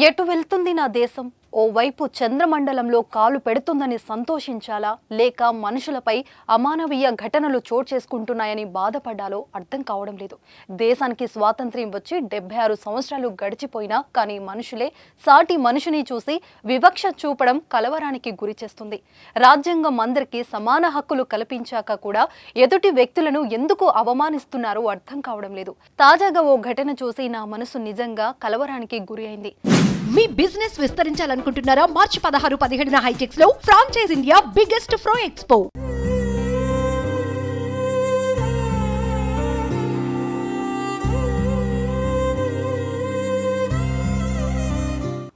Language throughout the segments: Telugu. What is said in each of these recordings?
ఎటు వెళ్తుంది నా దేశం? ఓవైపు చంద్రమండలంలో కాలు పెడుతుందని సంతోషించాలా, లేక మనుషులపై అమానవీయ ఘటనలు చోటు చేసుకుంటున్నాయని బాధపడాలో అర్థం కావడం లేదు. దేశానికి స్వాతంత్ర్యం వచ్చి 76 సంవత్సరాలు గడిచిపోయినా కానీ మనుషులే సాటి మనుషుని చూసి వివక్ష చూపడం కలవరానికి గురి చేస్తుంది. రాజ్యాంగం అందరికీ సమాన హక్కులు కల్పించాక కూడా ఎదుటి వ్యక్తులను ఎందుకు అవమానిస్తున్నారో అర్థం కావడం లేదు. తాజాగా ఓ ఘటన చూసి నా మనసు నిజంగా కలవరానికి గురి అయింది. మీ బిజినెస్ విస్తరించాలనుకుంటున్నారా? మార్చి 16-17 హైటెక్స్ లో ఫ్రాంచైజ్ ఇండియా బిగ్గెస్ట్ ఫ్రో ఎక్స్పో.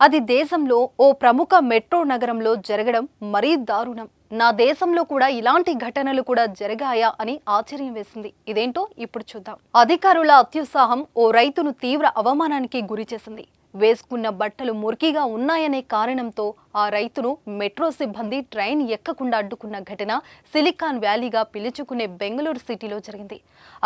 అది దేశంలో ఓ ప్రముఖ మెట్రో నగరంలో జరగడం మరీ దారుణం. నా దేశంలో కూడా ఇలాంటి ఘటనలు కూడా జరిగాయా అని ఆశ్చర్యం వేసింది. ఇదేంటో ఇప్పుడు చూద్దాం. అధికారుల అత్యుత్సాహం ఓ రైతును తీవ్ర అవమానానికి గురి చేసింది. వేసుకున్న బట్టలు మురికిగా ఉన్నాయనే కారణంతో ఆ రైతును మెట్రో సిబ్బంది ట్రైన్ ఎక్కకుండా అడ్డుకున్న ఘటన సిలికాన్ వ్యాలీగా పిలుచుకునే బెంగళూరు సిటీలో జరిగింది.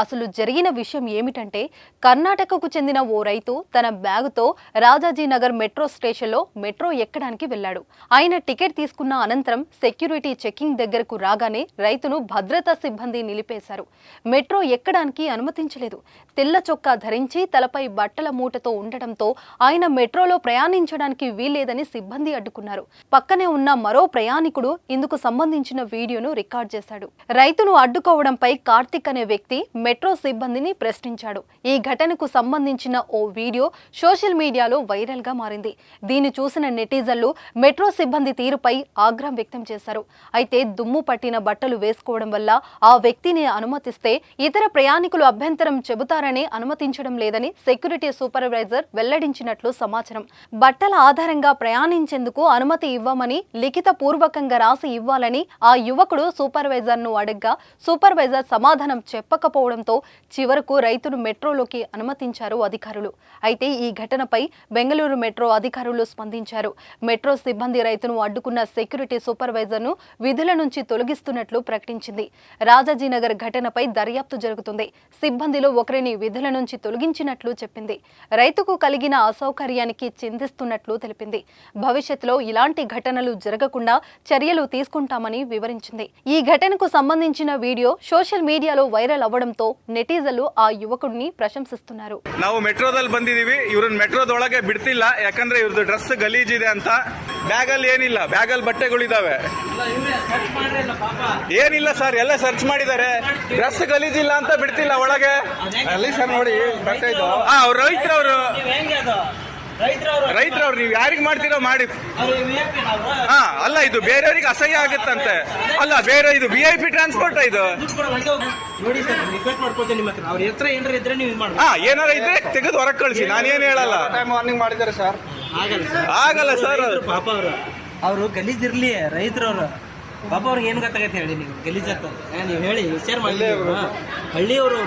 అసలు జరిగిన విషయం ఏమిటంటే, కర్ణాటకకు చెందిన ఓ రైతు తన బ్యాగుతో రాజాజీనగర్ మెట్రో స్టేషన్లో మెట్రో ఎక్కడానికి వెళ్లాడు. ఆయన టికెట్ తీసుకున్న అనంతరం సెక్యూరిటీ చెకింగ్ దగ్గరకు రాగానే రైతును భద్రతా సిబ్బంది నిలిపేశారు. మెట్రో ఎక్కడానికి అనుమతించలేదు. తెల్ల చొక్కా ధరించి తలపై బట్టల మూటతో ఉండటంతో ఆయన మెట్రోలో ప్రయాణించడానికి వీల్లేదని సిబ్బంది అడ్డుకున్నారు. పక్కనే ఉన్న మరో ప్రయాణికుడు ఇందుకు సంబంధించిన వీడియోను రికార్డ్ చేశాడు. రైతును అడ్డుకోవడంపై కార్తిక్ అనే వ్యక్తి మెట్రో సిబ్బందిని ప్రశ్నించాడు. ఈ ఘటనకు సంబంధించిన ఓ వీడియో సోషల్ మీడియాలో వైరల్ గా మారింది. దీన్ని చూసిన నెటిజన్లు మెట్రో సిబ్బంది తీరుపై ఆగ్రహం వ్యక్తం చేశారు. అయితే దుమ్ము పట్టిన బట్టలు వేసుకోవడం వల్ల ఆ వ్యక్తిని అనుమతిస్తే ఇతర ప్రయాణికులు అభ్యంతరం చెబుతారని అనుమతించడం లేదని సెక్యూరిటీ సూపర్వైజర్ వెల్లడించినట్లు సమాచారం. బట్టల ఆధారంగా ప్రయాణించేందుకు అనుమతి ఇవ్వమని లిఖిత పూర్వకంగా రాసి ఇవ్వాలని ఆ యువకుడు సూపర్వైజర్ ను అడగ్గా సూపర్వైజర్ సమాధానం చెప్పకపోవడంతో చివరకు రైతును మెట్రోలోకి అనుమతించారు అధికారులు. అయితే ఈ ఘటనపై బెంగళూరు మెట్రో అధికారులు స్పందించారు. మెట్రో సిబ్బంది రైతును అడ్డుకున్న సెక్యూరిటీ సూపర్వైజర్ ను విధుల నుంచి తొలగిస్తున్నట్లు ప్రకటించింది. రాజాజీనగర్ ఘటనపై దర్యాప్తు జరుగుతుంది. సిబ్బందిలో ఒకరిని విధుల నుంచి తొలగించినట్లు చెప్పింది. రైతుకు కలిగిన అసౌకర్యానికి చింతిస్తున్నట్లు తెలిపింది. భవిష్యత్తులో ఇలాంటి ఘటనలు జరగకుండా చర్యలు తీసుకుంటామని వివరించింది. ఈ ఘటనకు సంబంధించిన వీడియో సోషల్ మీడియాలో వైరల్ అవ్వడంతో నెటిజన్లు ఆ ಯುವಕುడిని ಪ್ರಶಂಸಿಸುತ್ತಾರೆ. ನಾವು ಮೆಟ್ರೋದಲ್ಲಿ ಬಂದಿದೀವಿ. ಇವ್ರನ್ನ ಮೆಟ್ರೋದೊಳಗೆ ಬಿಡ್ತಿಲ್ಲ, ಯಾಕಂದ್ರೆ ಇವ್ರದ್ದು ಡ್ರೆಸ್ ಗಲೀಜ್ ಇದೆ ಅಂತ. ಬ್ಯಾಗ್ ಅಲ್ಲಿ ಏನಿಲ್ಲ, ಬ್ಯಾಗ್ ಅಲ್ಲಿ ಬಟ್ಟೆಗಳಿದಾವೆ. ಏನಿಲ್ಲ ಸರ್, ಎಲ್ಲ ಸರ್ಚ್ ಮಾಡಿದ್ದಾರೆ. ಡ್ರೆಸ್ ಗಲೀಜ್ ಇಲ್ಲ ಅಂತ ಬಿಡ್ತಿಲ್ಲ ಒಳಗೆ. ಅಲ್ಲಿ ಸರ್ ನೋಡಿ ಬಟ್ಟೆ ಇದು. ಅವ್ರು ರೈತರವರು ನೀವು ಯಾರಿಗ್ ಮಾಡ್ತೀರೋ ಮಾಡಿ. ಅಲ್ಲ, ಇದು ಬೇರೆಯವ್ರಿಗೆ ಅಸಹ್ಯ ಆಗುತ್ತಂತೆ. ಅಲ್ಲ, ಬೇರೆ ಇದು VIP ಟ್ರಾನ್ಸ್ಪೋರ್ಟ್ ಇದು. ನೋಡಿ ಸರ್, ರಿಕ್ವೆಸ್ಟ್ ಮಾಡ್ಕೊಳ್ತೇನೆ ನಿಮ್ಮ ಹತ್ರ. ಅವ್ರ ಹತ್ರ ಏನಾರ ಇದ್ರೆ ನೀವು ಮಾಡಿ. ಏನಾರ ಇದ್ರೆ ತೆಗೆದು ಹೊರಗೆ ಕಳಿಸಿ, ನಾನೇನು ಹೇಳಲ್ಲ. ವಾರ್ನಿಂಗ್ ಮಾಡಿದ್ದಾರೆ ಸರ್. ಆಗಲ್ಲ ಸರ್. ಪಾಪ ಅವರು ಗಲೀಜಿರ್ಲಿ, ರೈತರವ್ರು ಪಾಪ ಅವ್ರಿಗೆ ಏನ್ ಗೊತ್ತಾಗತ್ತೆ ಹೇಳಿ. ನೀವು ಗಲೀಜ್ ಆಗ್ತದೆ ನೀವು ಹೇಳಿ, ವಿಚಾರ ಮಾಡಿ. ಹಳ್ಳಿಯವರು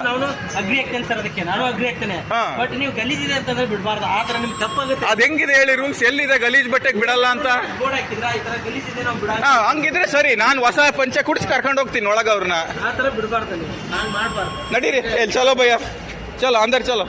ನಾನು ಅಗ್ರಿ ಆಗ್ತೇನೆ ಸರ್, ಅದಕ್ಕೆ ನಾನು ಅಗ್ರಿ ಆಗ್ತೇನೆ. ಬಟ್ ನೀವು ಗಲೀಜ್ ಇದೆ ಅಂತಂದ್ರೆ ಬಿಡಬಾರ್ದು. ಆ ತರ ನಿಮ್ಗೆ ತಪ್ಪಾಗುತ್ತೆ. ಅದ್ ಹೆಂಗಿದೆ ಹೇಳಿ, ರೂಲ್ಸ್ ಎಲ್ಲಿದೆ ಗಲೀಜ್ ಬಟ್ಟೆಗೆ ಬಿಡಲ್ಲ ಅಂತ ಬೋರ್ಡ್ ಹಾಕಿದ್ರ ಈ ತರ ಗಲೀಜ್ ಇದೆ ನಾವು ಬಿಡ. ಹಂಗಿದ್ರೆ ಸರಿ, ನಾನು ಹೊಸ ಪಂಚೆ ಕುಡಿಸಿ ಕರ್ಕೊಂಡು ಹೋಗ್ತೀನಿ ಒಳಗ ಅವ್ರನ್ನ. ಆ ತರ ಬಿಡಬಾರ್ದು, ನೀವು ನಾನು ಮಾಡಬಾರ್ದು. ನಡೀರಿ, ಚಲೋ ಭಯ್ಯ, ಚಲೋ ಅಂದರ್ ಚಲೋ.